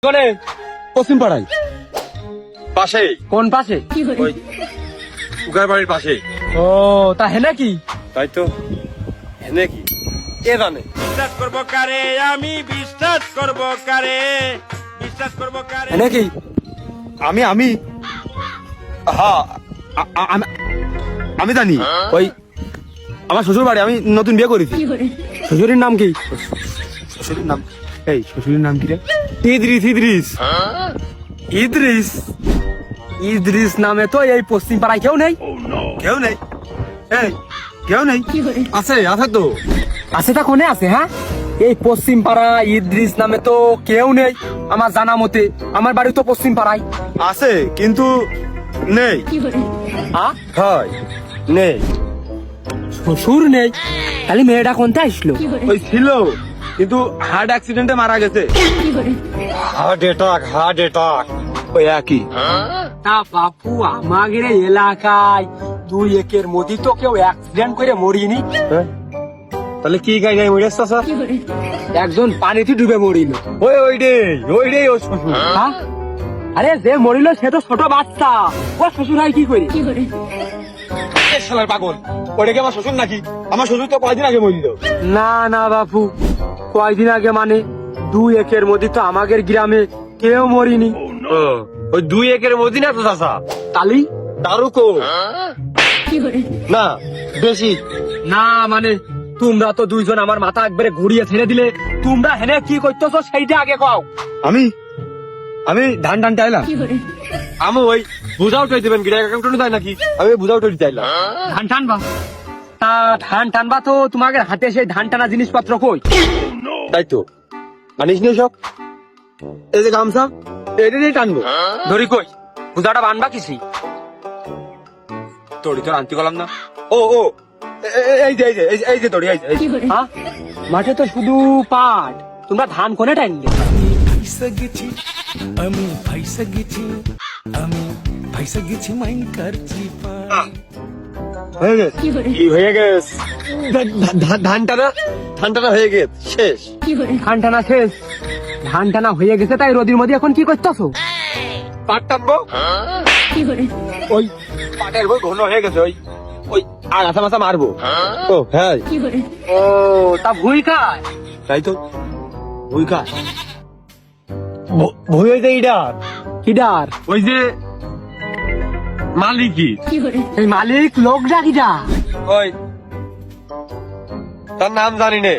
কোনে? পশ্চিম পাড়ায়। পাশে? কোন পাশে? ওই উগার বাড়ির পাশে। ও তা হেনা কি? তাই তো। এনে কি কে জানে? বিশ্বাস করব কারে, আমি বিশ্বাস করব কারে, বিশ্বাস করব কারে। হেনা কি? আমি আমি হ্যাঁ আমি জানি। ওই আমার শ্বশুর বাড়ি, আমি নতুন বিয়ে করেছি। শ্বশুরের নাম কি? শ্বশুরের নাম শ্বশুরের নাম কি রে? ইদ্রিস ইদ্রিস ইদ্রিস ইদ্রিস নামে তো এই পশ্চিম পাড়ায় কেউ নেই। কেউ নেই? এই কেউ নেই? আছে আছে তো। আছে তা কোনে আছে? হ্যাঁ, এই পশ্চিম পাড়া ইদ্রিস নামে তো কেউ নেই আমার জানা মতে। আমার বাড়ি তো পশ্চিম পাড়ায়। আছে কিন্তু নেই। হ্যাঁ, হয় নেই। শ্বশুর নেই, তাহলে মেয়েটা কোনটা আসলো? ওই ছিল কিন্তু হার্ট অ্যাক্সিডেন্টে মারা গেছে। হার্ট অ্যাটাক ওই একই। তা বাপু, আমাদের এই এলাকায় 2 একের মধ্যে তো কেউ অ্যাক্সিডেন্ট করে মরিনি। তাহলে কি গাই গাই মরেছ স্যার? একজন পানিতে ডুবে মরিল। ওই রে ও শ্বশুর। হ্যাঁ? আরে যে মরিল সে তো ছোট বাচ্চা, ও শ্বশুর হয় কি করে? এ শালার পাগল, ওটা কি আমার শ্বশুর নাকি? আমার শ্বশুর তো কয়দিন আগে মরিল। না না বাপু, কয়দিন আগে মানে 2 একের মধ্যে তো আমাদের গ্রামে কেউ মরিনি। ওই 2 একের মধ্যে না তো চাচা, তালি তারুকো না বেশি। না মানে তোমরা তো 2 জন আমার মাথা একবারে ঘুরিয়ে ছেড়ে দিলে। তোমরা হেনে কি করতেছো সেইটা আগে কও। আমি ধান টাইলাম। আমি ওই বুঝাও টই দেবেন গিরা কাকাউন্ট দেয় নাকি? আমি বুঝাও টই চাইলাম। ধান টানবা? তা ধান টানবা তো তোমাদের হাতে সেই ধান টানা জিনিসপত্র কই? তাই তো আনিস নি সব। এই যে গামছা, এটা দিয়ে টানবো। ধরি কই পূজাটা বানবা কিসি? তোড়ি তো আনতে গেলাম না। ও এই যে তোড়ি এই যে। হ্যাঁ, মাঠে তো শুধু পাট, তোমরা ধান কোনে টাইনলে? ফাইসা গেছি আমি, ফাইসা গেছি আমি, ফাইসা গেছি মাইন করছি হয়ে গেছে। কি হয়ে গেছে? ধানটা হয়ে গেছে, শেষ। ধান টানা শেষ? ধান টানা হয়ে গেছে, তাই রোদির মধ্যে এখন কি করতেছো? পাট টানবো। ওই পাটের বই ঘন হয়ে গেছে, ওই আগাছা মাছা মারবো। ও হ্যাঁ, ও তা ভুই খায়? তাই তো ভুই খা। ভুই হয়েছে এইটা কিডার? ওই যে মালিকি। এই মালিক লোকটা কিডা? ওই তার নাম জানি নে।